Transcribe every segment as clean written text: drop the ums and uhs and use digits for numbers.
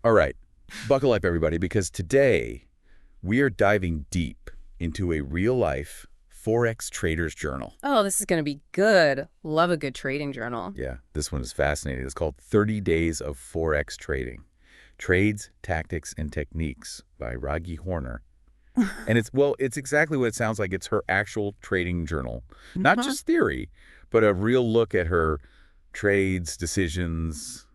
All right, buckle up, everybody, because today we are diving deep into a real-life Forex trader's journal. Oh, this is going to be good. Love a good trading journal. Yeah, this one is fascinating. It's called 30 Days of Forex Trading, Trades, Tactics, and Techniques by Raghi Horner. And it's exactly what it sounds like. It's her actual trading journal. Not Mhm. just theory, but a real look at her trades, decisions,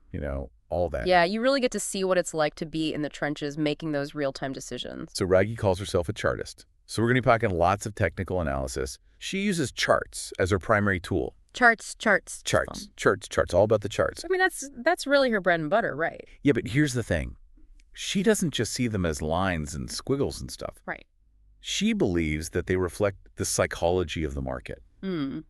all that. Yeah, you really get to see what it's like to be in the trenches making those real-time decisions. So Raghi calls herself a chartist. So we're going to be talking lots of technical analysis. She uses charts as her primary tool. Charts, charts. Charts, charts, charts, all about the charts. I mean, that's really her bread and butter, right? Yeah, but here's the thing. She doesn't just see them as lines and squiggles and stuff. Right. She believes that they reflect the psychology of the market, Hmm.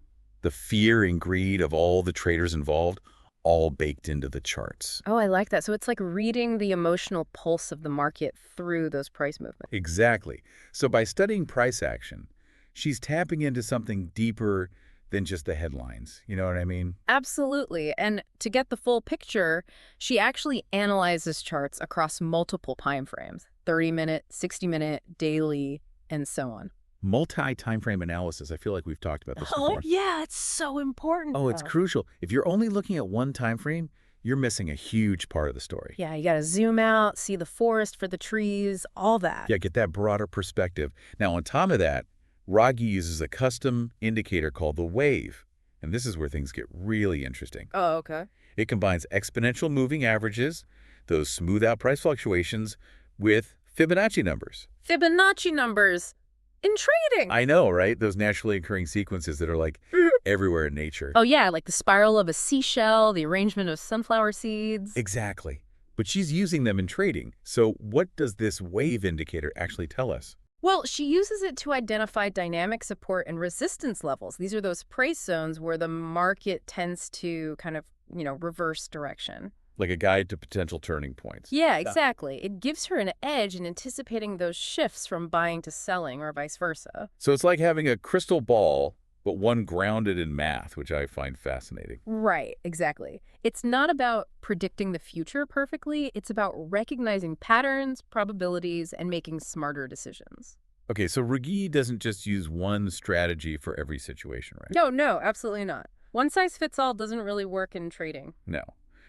the fear and greed of all the traders involved, all baked into the charts. Oh, I like that. So it's like reading the emotional pulse of the market through those price movements. Exactly. So by studying price action, she's tapping into something deeper than just the headlines. You know what I mean? Absolutely. And to get the full picture, she actually analyzes charts across multiple time frames, 30-minute, 60-minute, daily, and so on. Multi-time frame analysis. I feel like we've talked about this Oh, before. yeah, it's so important. Oh, it's crucial. If you're only looking at one time frame, you're missing a huge part of the story. Yeah, you got to zoom out, see the forest for the trees, all that. Yeah, get that broader perspective. Now, on top of that, Raghi uses a custom indicator called the wave. And this is where things get really interesting. Oh, okay. It combines exponential moving averages, those smooth out price fluctuations, with Fibonacci numbers. Fibonacci numbers in trading. I know, right? Those naturally occurring sequences that are like everywhere in nature. Oh, yeah, like the spiral of a seashell, the arrangement of sunflower seeds. Exactly. But she's using them in trading. So what does this wave indicator actually tell us? Well, she uses it to identify dynamic support and resistance levels. These are those price zones where the market tends to kind of, reverse direction. Like a guide to potential turning points. Yeah, exactly. It gives her an edge in anticipating those shifts from buying to selling or vice versa. So it's like having a crystal ball, but one grounded in math, which I find fascinating. Right, exactly. It's not about predicting the future perfectly. It's about recognizing patterns, probabilities, and making smarter decisions. Okay, so Raghi doesn't just use one strategy for every situation, right? No, absolutely not. One size fits all doesn't really work in trading. No.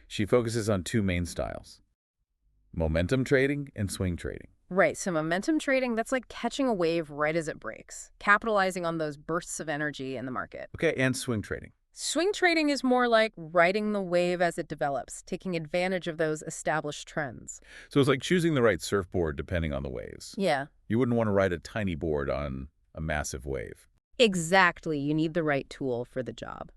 She focuses on two main styles: momentum trading and swing trading. Right, so momentum trading, that's like catching a wave right as it breaks, capitalizing on those bursts of energy in the market. Okay, and swing trading. Swing trading is more like riding the wave as it develops, taking advantage of those established trends. So it's like choosing the right surfboard depending on the waves. Yeah, You wouldn't want to ride a tiny board on a massive wave. exactly. You need the right tool for the job.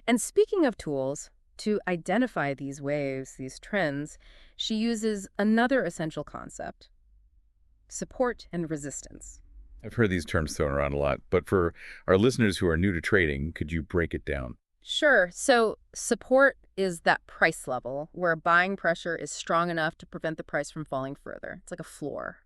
And speaking of tools, to identify these waves, these trends, she uses another essential concept: support and resistance. I've heard these terms thrown around a lot, but for our listeners who are new to trading, could you break it down? Sure. So support is that price level where buying pressure is strong enough to prevent the price from falling further. It's like a floor.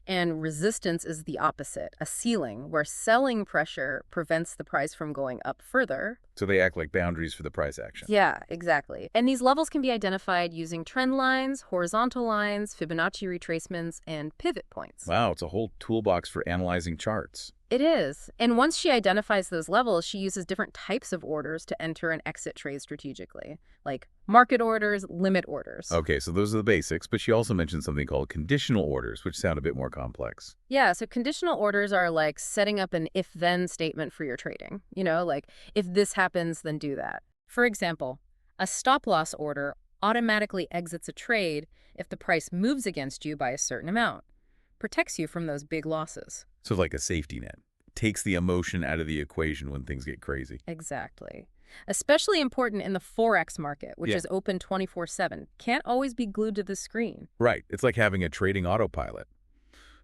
And resistance is the opposite, a ceiling where selling pressure prevents the price from going up further. So they act like boundaries for the price action. Yeah, exactly. And these levels can be identified using trend lines, horizontal lines, Fibonacci retracements, and pivot points. Wow, it's a whole toolbox for analyzing charts. It is. And once she identifies those levels, she uses different types of orders to enter and exit trades strategically, like market orders, limit orders. Okay, so those are the basics, but she also mentioned something called conditional orders, which sound a bit more complex. Yeah, so conditional orders are like setting up an if-then statement for your trading. Like if this happens, then do that. For example, a stop-loss order automatically exits a trade if the price moves against you by a certain amount. Protects you from those big losses. So like a safety net. Takes the emotion out of the equation when things get crazy. Exactly. Especially important in the Forex market, which Yeah. is open 24/7. Can't always be glued to the screen. Right, it's like having a trading autopilot.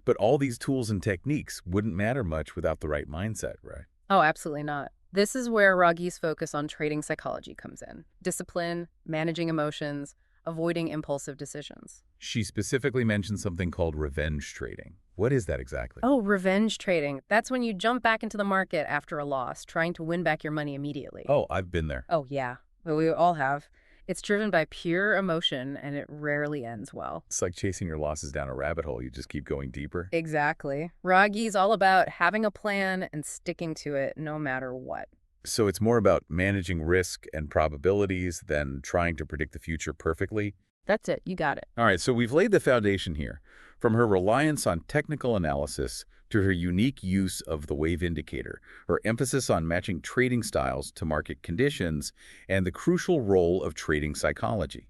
But all these tools and techniques wouldn't matter much without the right mindset, right? Oh, absolutely not. This is where Raghi's focus on trading psychology comes in. Discipline, managing emotions, avoiding impulsive decisions. She specifically mentioned something called revenge trading. What is that exactly? Oh, revenge trading. That's when you jump back into the market after a loss, trying to win back your money immediately. Oh, I've been there. Oh, yeah. Well, we all have. It's driven by pure emotion, and it rarely ends well. It's like chasing your losses down a rabbit hole. You just keep going deeper. Exactly. Ragi's all about having a plan and sticking to it no matter what. So it's more about managing risk and probabilities than trying to predict the future perfectly. That's it. You got it. All right, so we've laid the foundation here. From her reliance on technical analysis to her unique use of the wave indicator, her emphasis on matching trading styles to market conditions, and the crucial role of trading psychology.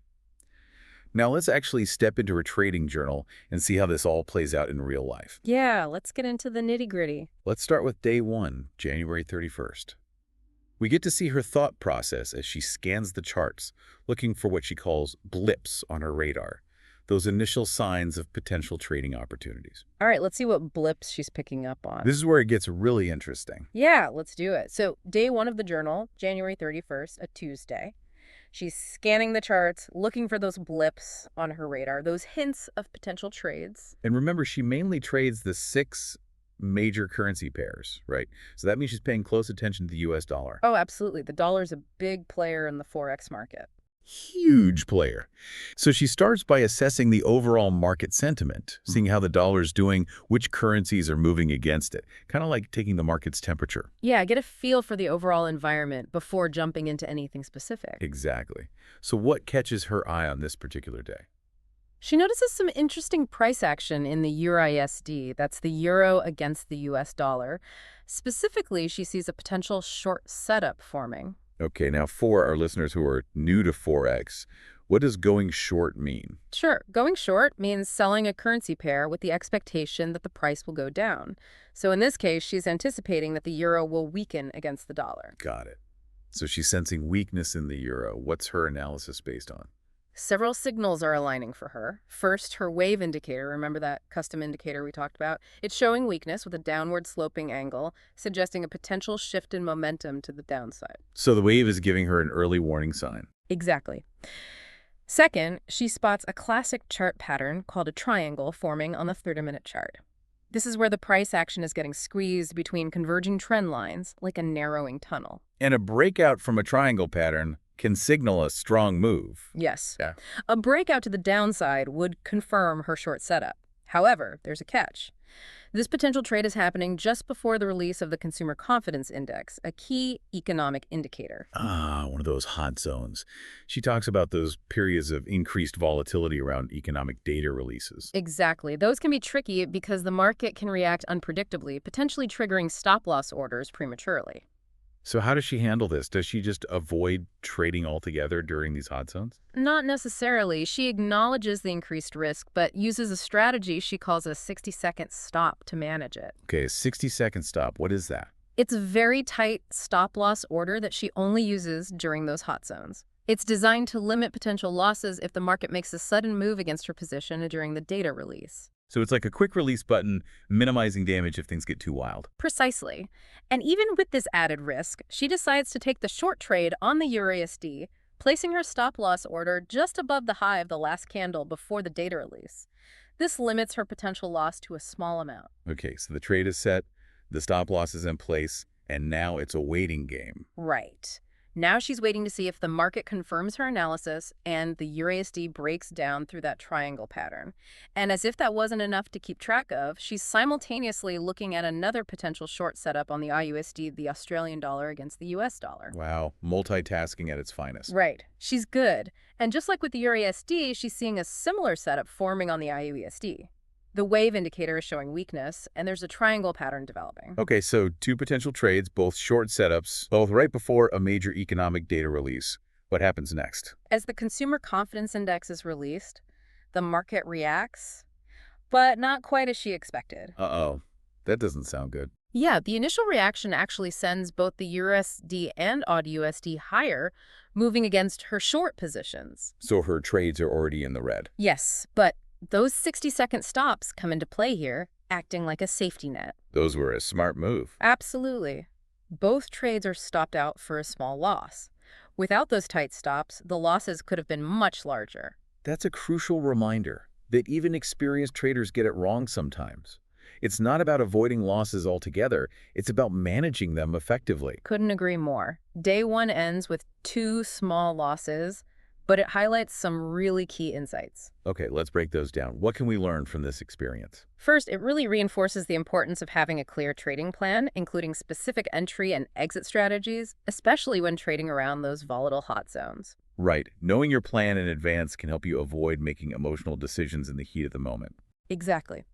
Now let's actually step into her trading journal and see how this all plays out in real life. Yeah, let's get into the nitty-gritty. Let's start with day 1, January 31st. We get to see her thought process as she scans the charts, looking for what she calls blips on her radar, those initial signs of potential trading opportunities. All right, let's see what blips she's picking up on. This is where it gets really interesting. Yeah, let's do it. So, day 1 of the journal, January 31st, a Tuesday. She's scanning the charts, looking for those blips on her radar, those hints of potential trades. And remember, she mainly trades the 6 major currency pairs, right? So that means she's paying close attention to the US dollar. Oh, absolutely. The dollar's a big player in the Forex market. Huge player. So she starts by assessing the overall market sentiment, seeing how the dollar's doing, which currencies are moving against it, kind of like taking the market's temperature. Yeah, get a feel for the overall environment before jumping into anything specific. Exactly. So what catches her eye on this particular day? She notices some interesting price action in the EUR/USD, that's the euro against the US dollar. Specifically, she sees a potential short setup forming. Okay, now for our listeners who are new to Forex, what does going short mean? Sure, going short means selling a currency pair with the expectation that the price will go down. So in this case, she's anticipating that the euro will weaken against the dollar. Got it. So she's sensing weakness in the euro. What's her analysis based on? Several signals are aligning for her. First, her wave indicator, remember that custom indicator we talked about? It's showing weakness with a downward sloping angle, suggesting a potential shift in momentum to the downside. So the wave is giving her an early warning sign. Exactly. Second, she spots a classic chart pattern called a triangle forming on the 30-minute chart. This is where the price action is getting squeezed between converging trend lines, like a narrowing tunnel. And a breakout from a triangle pattern can signal a strong move. Yes. Yeah. A breakout to the downside would confirm her short setup. However, there's a catch. This potential trade is happening just before the release of the Consumer Confidence Index, a key economic indicator. One of those hot zones. She talks about those periods of increased volatility around economic data releases. Exactly. Those can be tricky because the market can react unpredictably, potentially triggering stop-loss orders prematurely. So how does she handle this? Does she just avoid trading altogether during these hot zones? Not necessarily. She acknowledges the increased risk, but uses a strategy she calls a 60-second stop to manage it. Okay, a 60-second stop. What is that? It's a very tight stop-loss order that she only uses during those hot zones. It's designed to limit potential losses if the market makes a sudden move against her position during the data release. So it's like a quick release button, minimizing damage if things get too wild. Precisely. And even with this added risk, she decides to take the short trade on the EUR/USD, placing her stop-loss order just above the high of the last candle before the data release. This limits her potential loss to a small amount. Okay, so the trade is set, the stop loss is in place, and now it's a waiting game. Right. Now she's waiting to see if the market confirms her analysis and the EUR/USD breaks down through that triangle pattern. And as if that wasn't enough to keep track of, she's simultaneously looking at another potential short setup on the IUSD, the Australian dollar against the US dollar. Wow, multitasking at its finest. Right. She's good. And just like with the EUR/USD, she's seeing a similar setup forming on the IUSD. The wave indicator is showing weakness, and there's a triangle pattern developing. Okay, so 2 potential trades, both short setups, both right before a major economic data release. What happens next? As the Consumer Confidence Index is released, the market reacts, but not quite as she expected. Uh-oh, that doesn't sound good. Yeah, the initial reaction actually sends both the USD and AUD/USD higher, moving against her short positions. So her trades are already in the red. Yes, but those 60-second stops come into play here, acting like a safety net. Those were a smart move. Absolutely. Both trades are stopped out for a small loss. Without those tight stops, the losses could have been much larger. That's a crucial reminder that even experienced traders get it wrong sometimes. It's not about avoiding losses altogether, it's about managing them effectively. Couldn't agree more. Day 1 ends with 2 small losses, but it highlights some really key insights. Okay, let's break those down. What can we learn from this experience? First, it really reinforces the importance of having a clear trading plan, including specific entry and exit strategies, especially when trading around those volatile hot zones. Right. Knowing your plan in advance can help you avoid making emotional decisions in the heat of the moment. Exactly.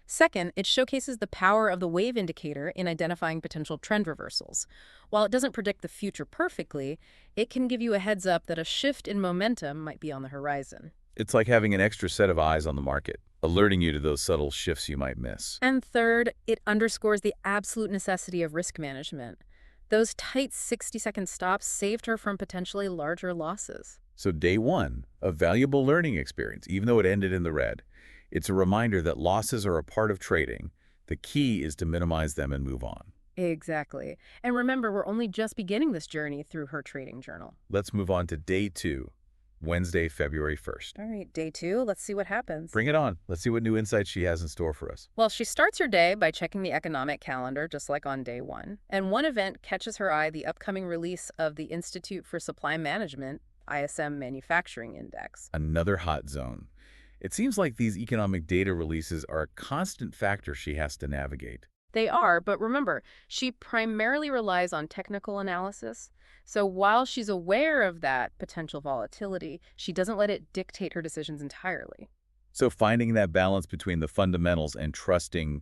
Second, it showcases the power of the wave indicator in identifying potential trend reversals. While it doesn't predict the future perfectly, it can give you a heads up that a shift in momentum might be on the horizon. It's like having an extra set of eyes on the market, alerting you to those subtle shifts you might miss. And third, it underscores the absolute necessity of risk management. Those tight 60-second stops saved her from potentially larger losses. So day one, a valuable learning experience, even though it ended in the red. It's a reminder that losses are a part of trading. The key is to minimize them and move on. Exactly. And remember, we're only just beginning this journey through her trading journal. Let's move on to day two, Wednesday, February 1st. All right, day two, let's see what happens. Bring it on. Let's see what new insights she has in store for us. Well, she starts her day by checking the economic calendar, just like on day one. And one event catches her eye, the upcoming release of the Institute for Supply Management, ISM Manufacturing Index. Another hot zone. It seems like these economic data releases are a constant factor she has to navigate. They are, but remember, she primarily relies on technical analysis. So while she's aware of that potential volatility, she doesn't let it dictate her decisions entirely. So finding that balance between the fundamentals and trusting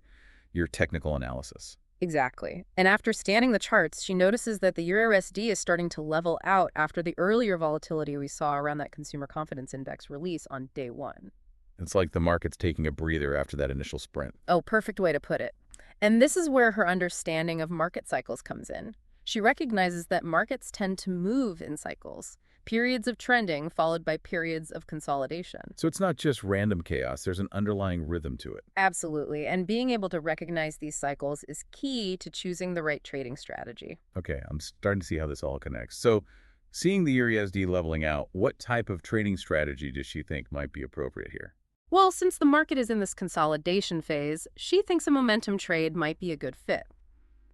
your technical analysis. Exactly. And after scanning the charts, she notices that the EUR/USD is starting to level out after the earlier volatility we saw around that consumer confidence index release on day one. It's like the market's taking a breather after that initial sprint. Oh, perfect way to put it. And this is where her understanding of market cycles comes in. She recognizes that markets tend to move in cycles, periods of trending followed by periods of consolidation. So it's not just random chaos, there's an underlying rhythm to it. Absolutely. And being able to recognize these cycles is key to choosing the right trading strategy. Okay, I'm starting to see how this all connects. So seeing the EUR/USD leveling out, what type of trading strategy does she think might be appropriate here? Well, since the market is in this consolidation phase, she thinks a momentum trade might be a good fit.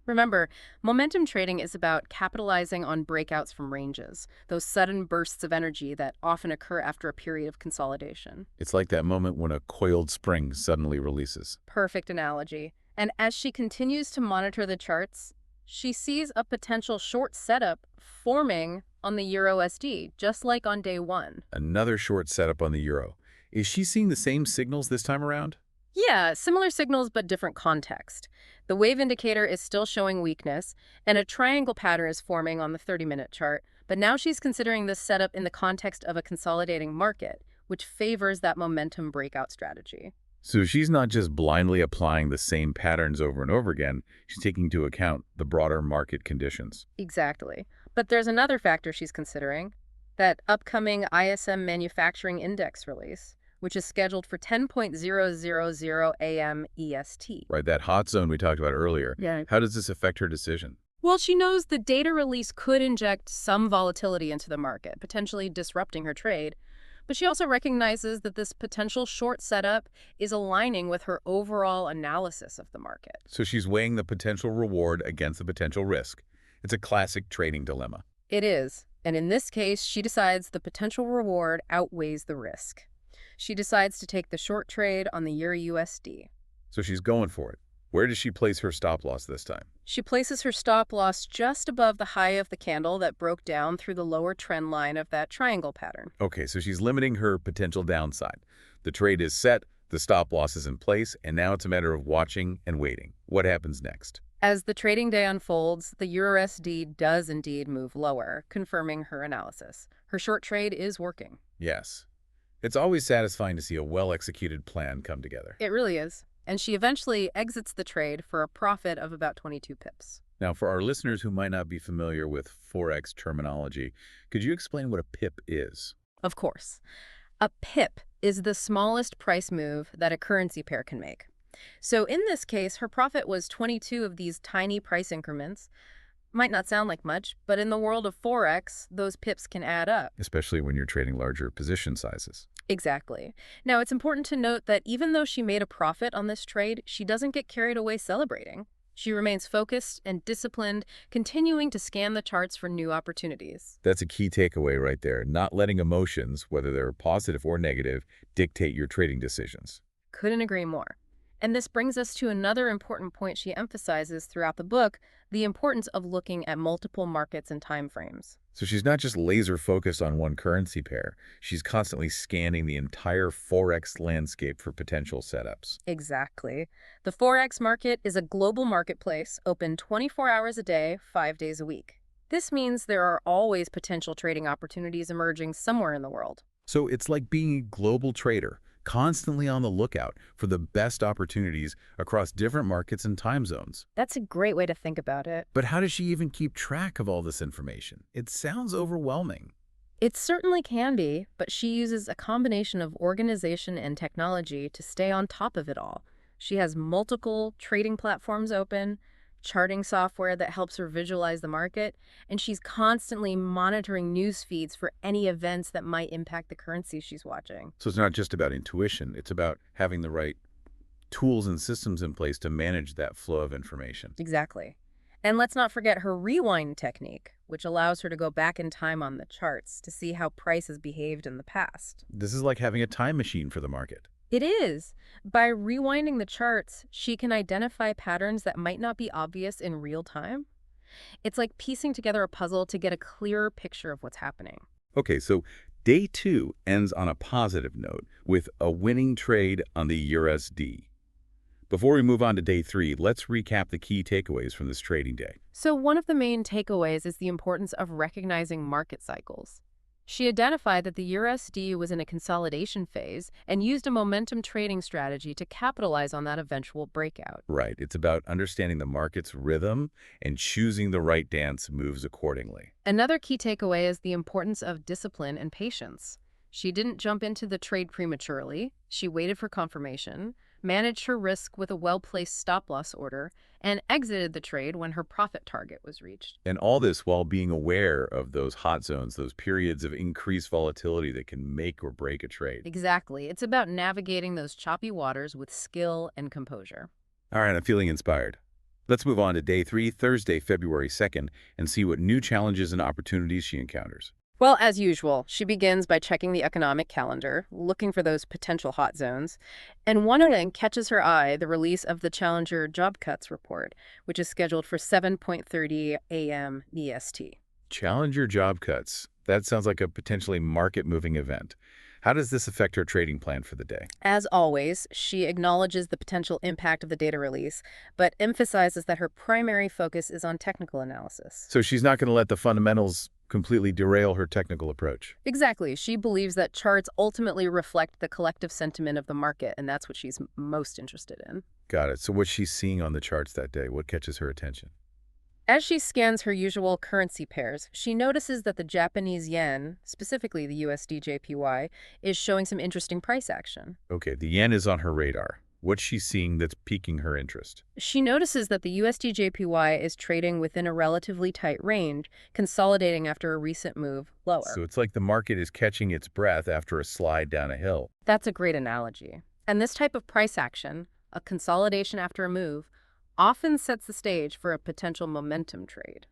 Remember, momentum trading is about capitalizing on breakouts from ranges, those sudden bursts of energy that often occur after a period of consolidation. It's like that moment when a coiled spring suddenly releases. Perfect analogy. And as she continues to monitor the charts, she sees a potential short setup forming on the EUR/USD, just like on day one. Another short setup on the euro. Is she seeing the same signals this time around? Yeah, similar signals but different context. The wave indicator is still showing weakness, and a triangle pattern is forming on the 30-minute chart, but now she's considering this setup in the context of a consolidating market, which favors that momentum breakout strategy. So she's not just blindly applying the same patterns over and over again, she's taking into account the broader market conditions. Exactly. But there's another factor she's considering, that upcoming ISM Manufacturing Index release, which is scheduled for 10:000 a.m. EST. Right, that hot zone we talked about earlier. Yeah. How does this affect her decision? Well, she knows the data release could inject some volatility into the market, potentially disrupting her trade. But she also recognizes that this potential short setup is aligning with her overall analysis of the market. So she's weighing the potential reward against the potential risk. It's a classic trading dilemma. It is. And in this case, she decides the potential reward outweighs the risk. She decides to take the short trade on the EUR/USD. So she's going for it. Where does she place her stop loss this time? She places her stop loss just above the high of the candle that broke down through the lower trend line of that triangle pattern. Okay, so she's limiting her potential downside. The trade is set, the stop loss is in place, and now it's a matter of watching and waiting. What happens next? As the trading day unfolds, the EUR/USD does indeed move lower, confirming her analysis. Her short trade is working. Yes. It's always satisfying to see a well-executed plan come together. It really is. And she eventually exits the trade for a profit of about 22 pips. Now, for our listeners who might not be familiar with Forex terminology, could you explain what a pip is? Of course. A pip is the smallest price move that a currency pair can make. So in this case, her profit was 22 of these tiny price increments. Might not sound like much, but in the world of Forex, those pips can add up. Especially when you're trading larger position sizes. Exactly. Now, it's important to note that even though she made a profit on this trade, she doesn't get carried away celebrating. She remains focused and disciplined, continuing to scan the charts for new opportunities. That's a key takeaway right there. Not letting emotions, whether they're positive or negative, dictate your trading decisions. Couldn't agree more. And this brings us to another important point she emphasizes throughout the book, the importance of looking at multiple markets and time frames. So she's not just laser focused on one currency pair. She's constantly scanning the entire Forex landscape for potential setups. Exactly. The Forex market is a global marketplace, open 24 hours a day, 5 days a week. This means there are always potential trading opportunities emerging somewhere in the world. So it's like being a global trader, constantly on the lookout for the best opportunities across different markets and time zones. That's a great way to think about it. But how does she even keep track of all this information? It sounds overwhelming. It certainly can be, but she uses a combination of organization and technology to stay on top of it all. She has multiple trading platforms open, charting software that helps her visualize the market, and she's constantly monitoring news feeds for any events that might impact the currency she's watching. So it's not just about intuition, it's about having the right tools and systems in place to manage that flow of information. Exactly. And let's not forget her rewind technique, which allows her to go back in time on the charts to see how price has behaved in the past. This is like having a time machine for the market. It is. By rewinding the charts, she can identify patterns that might not be obvious in real time. It's like piecing together a puzzle to get a clearer picture of what's happening. Okay, so day 2 ends on a positive note with a winning trade on the USD. Before we move on to day 3, let's recap the key takeaways from this trading day. So one of the main takeaways is the importance of recognizing market cycles. She identified that the USD was in a consolidation phase and used a momentum trading strategy to capitalize on that eventual breakout. Right, it's about understanding the market's rhythm and choosing the right dance moves accordingly. Another key takeaway is the importance of discipline and patience. She didn't jump into the trade prematurely. She waited for confirmation, managed her risk with a well-placed stop-loss order, and exited the trade when her profit target was reached. And all this while being aware of those hot zones, those periods of increased volatility that can make or break a trade. Exactly. It's about navigating those choppy waters with skill and composure. All right, I'm feeling inspired. Let's move on to day 3, Thursday, February 2nd, and see what new challenges and opportunities she encounters. Well, as usual, she begins by checking the economic calendar, looking for those potential hot zones, and one of them catches her eye, the release of the Challenger Job Cuts report, which is scheduled for 7:30 a.m. EST. Challenger job cuts. That sounds like a potentially market-moving event. How does this affect her trading plan for the day? As always, she acknowledges the potential impact of the data release, but emphasizes that her primary focus is on technical analysis. So she's not going to let the fundamentals completely derail her technical approach. Exactly. She believes that charts ultimately reflect the collective sentiment of the market, and that's what she's most interested in. Got it. So what she's seeing on the charts that day, what catches her attention? As she scans her usual currency pairs, she notices that the Japanese yen, specifically the USD JPY, is showing some interesting price action. Okay, the yen is on her radar. What's she seeing that's piquing her interest? She notices that the USD JPY is trading within a relatively tight range, consolidating after a recent move lower. So it's like the market is catching its breath after a slide down a hill. That's a great analogy. And this type of price action, a consolidation after a move, often sets the stage for a potential momentum trade.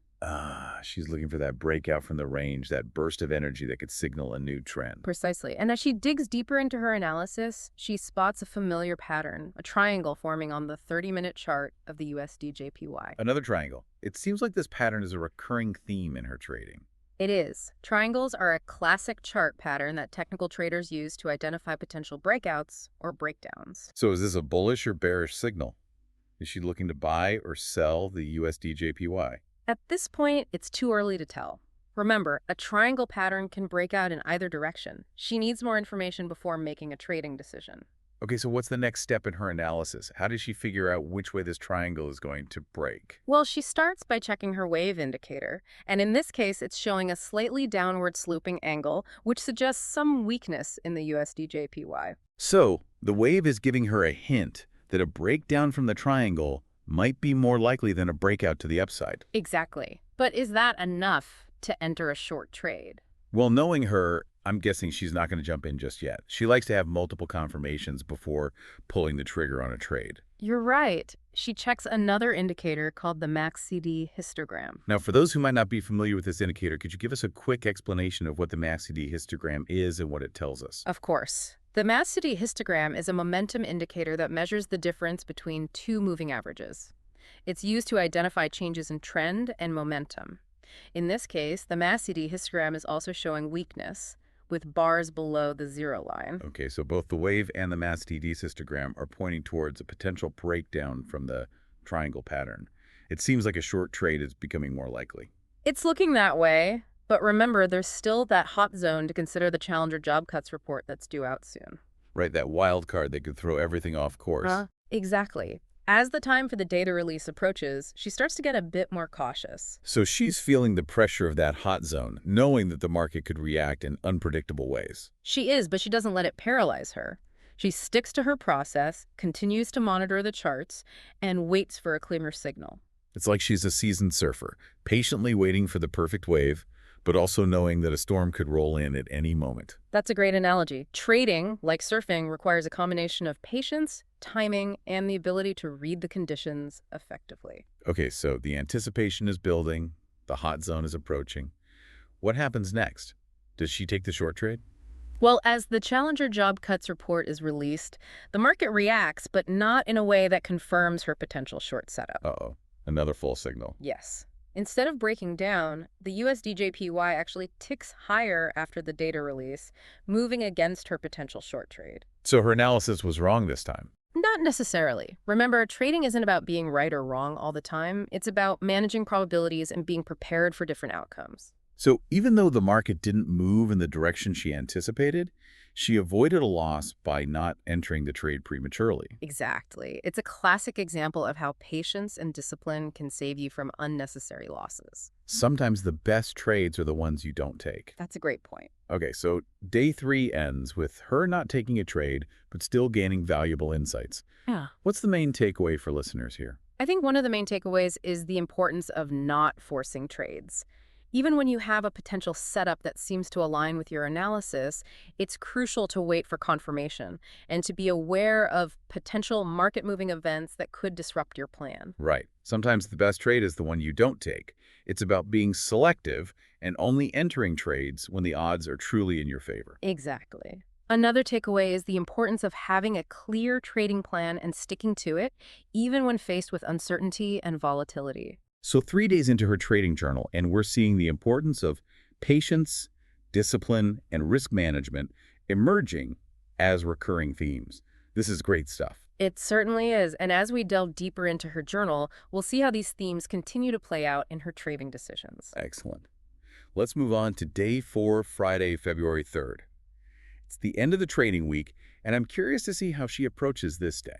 She's looking for that breakout from the range, that burst of energy that could signal a new trend. Precisely. And as she digs deeper into her analysis, she spots a familiar pattern, a triangle forming on the 30-minute chart of the USD JPY. Another triangle. It seems like this pattern is a recurring theme in her trading. It is. Triangles are a classic chart pattern that technical traders use to identify potential breakouts or breakdowns. So is this a bullish or bearish signal? Is she looking to buy or sell the USD JPY? At this point, it's too early to tell. Remember, a triangle pattern can break out in either direction. She needs more information before making a trading decision. Okay, so what's the next step in her analysis? How does she figure out which way this triangle is going to break? Well, she starts by checking her wave indicator, and in this case, it's showing a slightly downward sloping angle, which suggests some weakness in the USD JPY. So, the wave is giving her a hint that a breakdown from the triangle might be more likely than a breakout to the upside. Exactly. But is that enough to enter a short trade? Well, knowing her, I'm guessing she's not going to jump in just yet. She likes to have multiple confirmations before pulling the trigger on a trade. You're right. She checks another indicator called the MACD histogram. Now, for those who might not be familiar with this indicator, could you give us a quick explanation of what the MACD histogram is and what it tells us? Of course. The MACD histogram is a momentum indicator that measures the difference between two moving averages. It's used to identify changes in trend and momentum. In this case, the MACD histogram is also showing weakness, with bars below the zero line. Okay, so both the wave and the MACD histogram are pointing towards a potential breakdown from the triangle pattern. It seems like a short trade is becoming more likely. It's looking that way, but remember, there's still that hot zone to consider the Challenger job cuts report that's due out soon. Right, that wild card that could throw everything off course. Exactly. As the time for the data release approaches, she starts to get a bit more cautious. So she's feeling the pressure of that hot zone, knowing that the market could react in unpredictable ways. She is, but she doesn't let it paralyze her. She sticks to her process, continues to monitor the charts, and waits for a clearer signal. It's like she's a seasoned surfer, patiently waiting for the perfect wave, but also knowing that a storm could roll in at any moment. That's a great analogy. Trading, like surfing, requires a combination of patience, timing, and the ability to read the conditions effectively. Okay, so the anticipation is building, the hot zone is approaching. What happens next? Does she take the short trade? Well, as the Challenger job cuts report is released, the market reacts, but not in a way that confirms her potential short setup. Uh-oh, another full signal. Yes. Instead of breaking down, the USDJPY actually ticks higher after the data release, moving against her potential short trade. So her analysis was wrong this time. Not necessarily. Remember, trading isn't about being right or wrong all the time. It's about managing probabilities and being prepared for different outcomes. So even though the market didn't move in the direction she anticipated, she avoided a loss by not entering the trade prematurely. Exactly. It's a classic example of how patience and discipline can save you from unnecessary losses. Sometimes the best trades are the ones you don't take. That's a great point. Okay, so day 3 ends with her not taking a trade, but still gaining valuable insights. Yeah. What's the main takeaway for listeners here? I think one of the main takeaways is the importance of not forcing trades. Even when you have a potential setup that seems to align with your analysis, it's crucial to wait for confirmation and to be aware of potential market-moving events that could disrupt your plan. Right. Sometimes the best trade is the one you don't take. It's about being selective and only entering trades when the odds are truly in your favor. Exactly. Another takeaway is the importance of having a clear trading plan and sticking to it, even when faced with uncertainty and volatility. So 3 days into her trading journal, and we're seeing the importance of patience, discipline, and risk management emerging as recurring themes. This is great stuff. It certainly is, and as we delve deeper into her journal, we'll see how these themes continue to play out in her trading decisions. Excellent. Let's move on to day 4, Friday, February 3rd. It's the end of the trading week, and I'm curious to see how she approaches this day.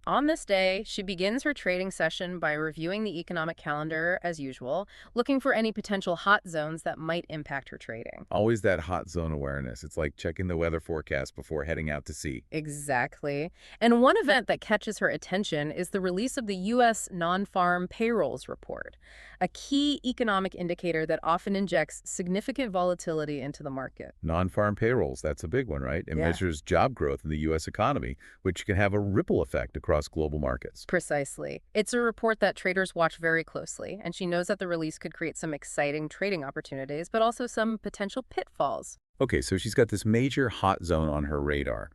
On this day, she begins her trading session by reviewing the economic calendar as usual, looking for any potential hot zones that might impact her trading. Always that hot zone awareness. It's like checking the weather forecast before heading out to sea. Exactly. And one event that catches her attention is the release of the U.S. non-farm payrolls report, a key economic indicator that often injects significant volatility into the market. Non-farm payrolls, that's a big one, right? It Yeah. measures job growth in the U.S. economy, which can have a ripple effect across global markets. Precisely. It's a report that traders watch very closely, and she knows that the release could create some exciting trading opportunities, but also some potential pitfalls. Okay, so she's got this major hot zone on her radar.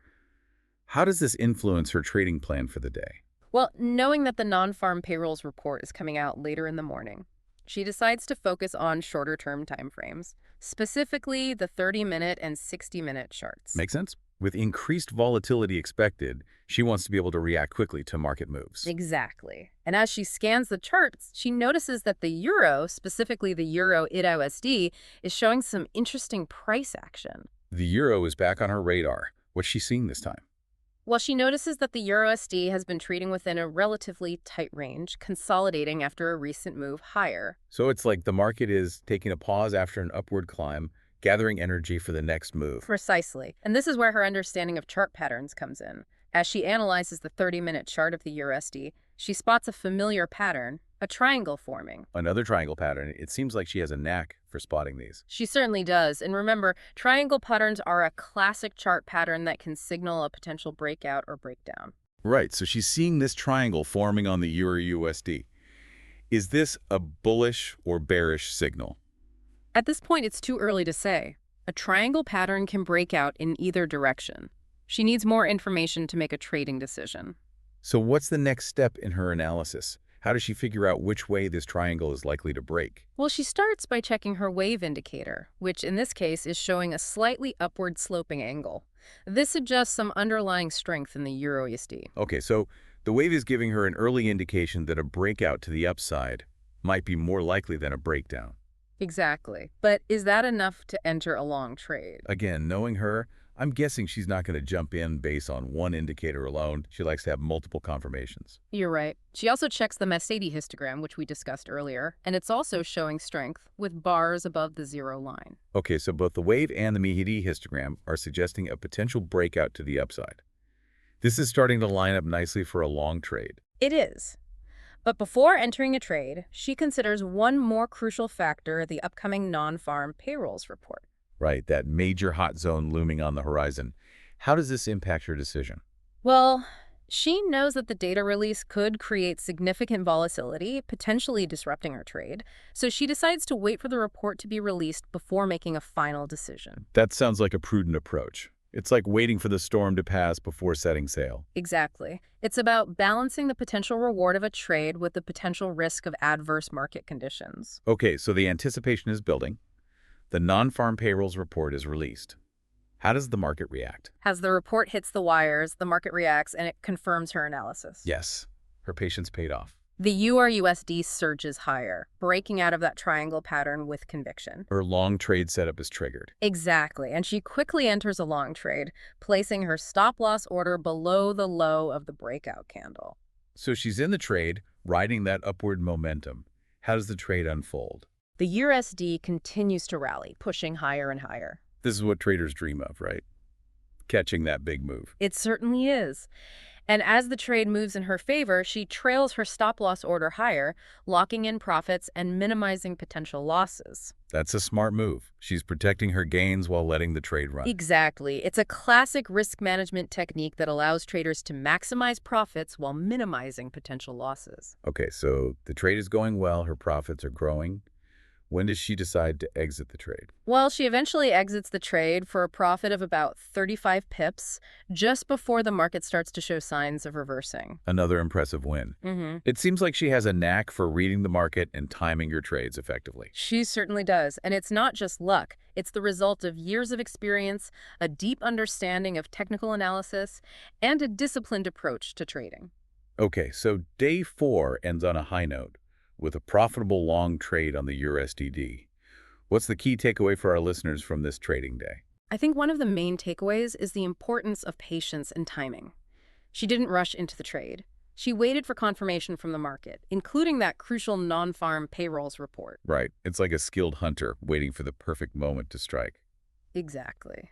How does this influence her trading plan for the day? Well, knowing that the non-farm payrolls report is coming out later in the morning, she decides to focus on shorter-term timeframes, specifically the 30-minute and 60-minute charts. Make sense? With increased volatility expected, she wants to be able to react quickly to market moves. Exactly. And as she scans the charts, she notices that the euro, specifically the euro IDUSD, is showing some interesting price action. The euro is back on her radar. What's she seeing this time? Well, she notices that the EURUSD has been trading within a relatively tight range, consolidating after a recent move higher. So it's like the market is taking a pause after an upward climb, gathering energy for the next move. Precisely. And this is where her understanding of chart patterns comes in. As she analyzes the 30-minute chart of the EURUSD, she spots a familiar pattern, a triangle forming. Another triangle pattern. It seems like she has a knack for spotting these. She certainly does. And remember, triangle patterns are a classic chart pattern that can signal a potential breakout or breakdown. Right, so she's seeing this triangle forming on the Euro USD. Is this a bullish or bearish signal? At this point, it's too early to say. A triangle pattern can break out in either direction. She needs more information to make a trading decision. So what's the next step in her analysis? How does she figure out which way this triangle is likely to break? Well, she starts by checking her wave indicator, which in this case is showing a slightly upward sloping angle. This suggests some underlying strength in the Euro USD. Okay, so the wave is giving her an early indication that a breakout to the upside might be more likely than a breakdown. Exactly. But is that enough to enter a long trade? Again, knowing her, I'm guessing she's not going to jump in based on one indicator alone. She likes to have multiple confirmations. You're right. She also checks the Mercedes histogram, which we discussed earlier, and it's also showing strength with bars above the zero line. Okay, so both the wave and the Mehdi histogram are suggesting a potential breakout to the upside. This is starting to line up nicely for a long trade. It is. But before entering a trade, she considers one more crucial factor, the upcoming non-farm payrolls report. Right, that major hot zone looming on the horizon. How does this impact your decision? Well, she knows that the data release could create significant volatility, potentially disrupting her trade, so she decides to wait for the report to be released before making a final decision. That sounds like a prudent approach. It's like waiting for the storm to pass before setting sail. Exactly. It's about balancing the potential reward of a trade with the potential risk of adverse market conditions. Okay, so the anticipation is building. The non-farm payrolls report is released. How does the market react? As the report hits the wires, the market reacts and it confirms her analysis. Yes, her patience paid off. The EURUSD surges higher, breaking out of that triangle pattern with conviction. Her long trade setup is triggered. Exactly, and she quickly enters a long trade, placing her stop-loss order below the low of the breakout candle. So she's in the trade, riding that upward momentum. How does the trade unfold? The USD continues to rally, pushing higher and higher. This is what traders dream of, right? Catching that big move. It certainly is. And as the trade moves in her favor, she trails her stop-loss order higher, locking in profits and minimizing potential losses. That's a smart move. She's protecting her gains while letting the trade run. Exactly. It's a classic risk management technique that allows traders to maximize profits while minimizing potential losses. Okay, so the trade is going well, her profits are growing. When does she decide to exit the trade? Well, she eventually exits the trade for a profit of about 35 pips, just before the market starts to show signs of reversing. Another impressive win. It seems like she has a knack for reading the market and timing your trades effectively. She certainly does, and it's not just luck. It's the result of years of experience, a deep understanding of technical analysis, and a disciplined approach to trading. Okay, so day 4 ends on a high note, with a profitable long trade on the USDD. What's the key takeaway for our listeners from this trading day? I think one of the main takeaways is the importance of patience and timing. She didn't rush into the trade. She waited for confirmation from the market, including that crucial non-farm payrolls report. Right. It's like a skilled hunter waiting for the perfect moment to strike. Exactly.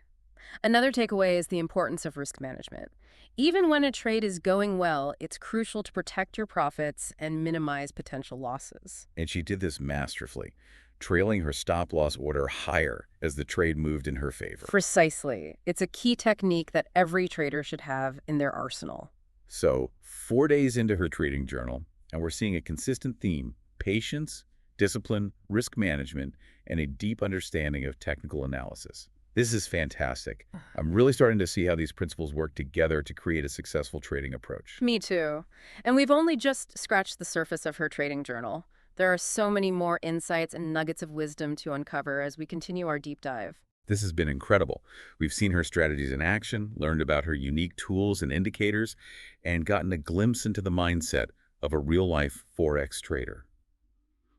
Another takeaway is the importance of risk management. Even when a trade is going well, it's crucial to protect your profits and minimize potential losses. And she did this masterfully, trailing her stop-loss order higher as the trade moved in her favor. Precisely. It's a key technique that every trader should have in their arsenal. So, 4 days into her trading journal, and we're seeing a consistent theme: patience, discipline, risk management, and a deep understanding of technical analysis. This is fantastic. I'm really starting to see how these principles work together to create a successful trading approach. Me too. And we've only just scratched the surface of her trading journal. There are so many more insights and nuggets of wisdom to uncover as we continue our deep dive. This has been incredible. We've seen her strategies in action, learned about her unique tools and indicators, and gotten a glimpse into the mindset of a real-life Forex trader.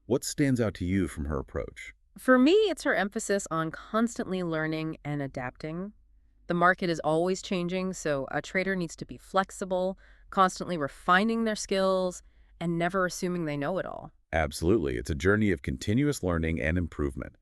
What stands out to you from her approach? For me, it's her emphasis on constantly learning and adapting. The market is always changing, so a trader needs to be flexible, constantly refining their skills, and never assuming they know it all. Absolutely. It's a journey of continuous learning and improvement.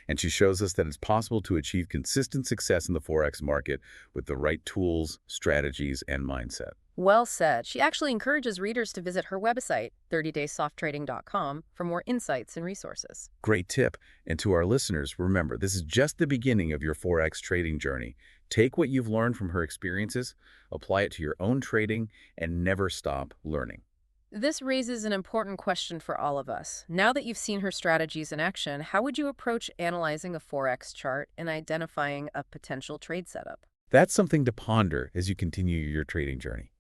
And she shows us that it's possible to achieve consistent success in the Forex market with the right tools, strategies, and mindset. Well said. She actually encourages readers to visit her website, 30daysoft for more insights and resources. Great tip. And to our listeners, remember, this is just the beginning of your Forex trading journey. Take what you've learned from her experiences, apply it to your own trading, and never stop learning. This raises an important question for all of us. Now that you've seen her strategies in action, how would you approach analyzing a Forex chart and identifying a potential trade setup? That's something to ponder as you continue your trading journey.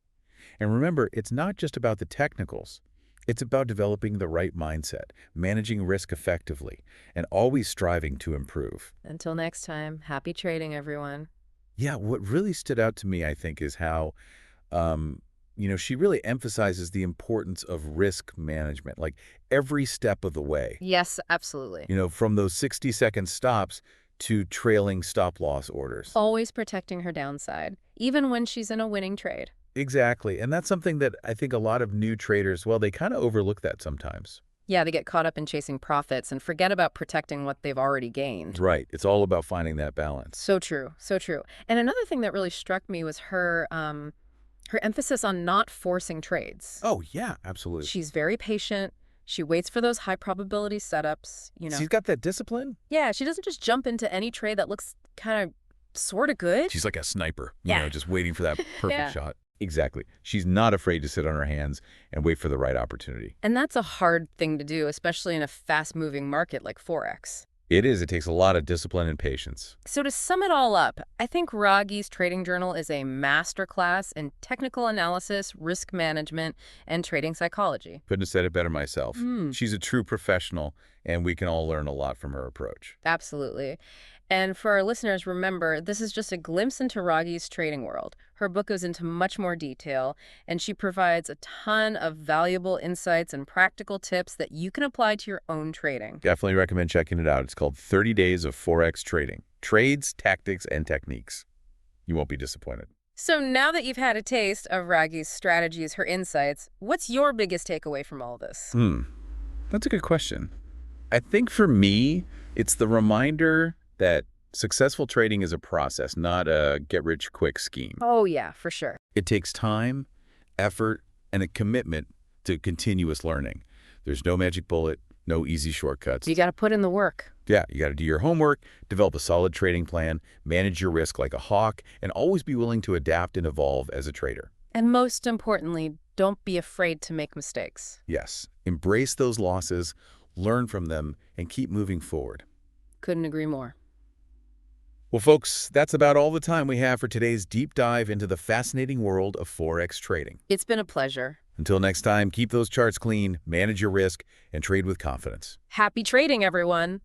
And remember, it's not just about the technicals. It's about developing the right mindset, managing risk effectively, and always striving to improve. Until next time, happy trading, everyone. Yeah, what really stood out to me, I think, is how, she really emphasizes the importance of risk management, like every step of the way, Yes, absolutely. from those 60-second stops to trailing stop-loss orders. Always protecting her downside, even when she's in a winning trade. Exactly. And that's something that I think a lot of new traders, well, they kind of overlook that sometimes. Yeah, they get caught up in chasing profits and forget about protecting what they've already gained. Right. It's all about finding that balance. So true, so true. And another thing that really struck me was her emphasis on not forcing trades. Oh, yeah, absolutely. She's very patient. She waits for those high probability setups. She's got that discipline. Yeah, she doesn't just jump into any trade that looks kind of sort of good. She's like a sniper, Yeah. just waiting for that perfect Yeah. shot. Exactly. She's not afraid to sit on her hands and wait for the right opportunity. And that's a hard thing to do, especially in a fast-moving market like Forex. It is. It takes a lot of discipline and patience. So to sum it all up, I think Ragi's trading journal is a masterclass in technical analysis, risk management, and trading psychology. Couldn't have said it better myself. Mm. She's a true professional, and we can all learn a lot from her approach. Absolutely. And for our listeners, remember, this is just a glimpse into Ragi's trading world. Her book goes into much more detail, and she provides a ton of valuable insights and practical tips that you can apply to your own trading. Definitely recommend checking it out. It's called 30 Days of Forex Trading. Trades, Tactics, and Techniques. You won't be disappointed. So now that you've had a taste of Ragi's strategies, her insights, what's your biggest takeaway from all this? That's a good question. I think for me, it's the reminder that successful trading is a process, not a get-rich-quick scheme. Oh, yeah, for sure. It takes time, effort, and a commitment to continuous learning. There's no magic bullet, no easy shortcuts. You got to put in the work. Yeah, you got to do your homework, develop a solid trading plan, manage your risk like a hawk, and always be willing to adapt and evolve as a trader. And most importantly, don't be afraid to make mistakes. Yes, embrace those losses, learn from them, and keep moving forward. Couldn't agree more. Well, folks, that's about all the time we have for today's deep dive into the fascinating world of Forex trading. It's been a pleasure. Until next time, keep those charts clean, manage your risk, and trade with confidence. Happy trading, everyone.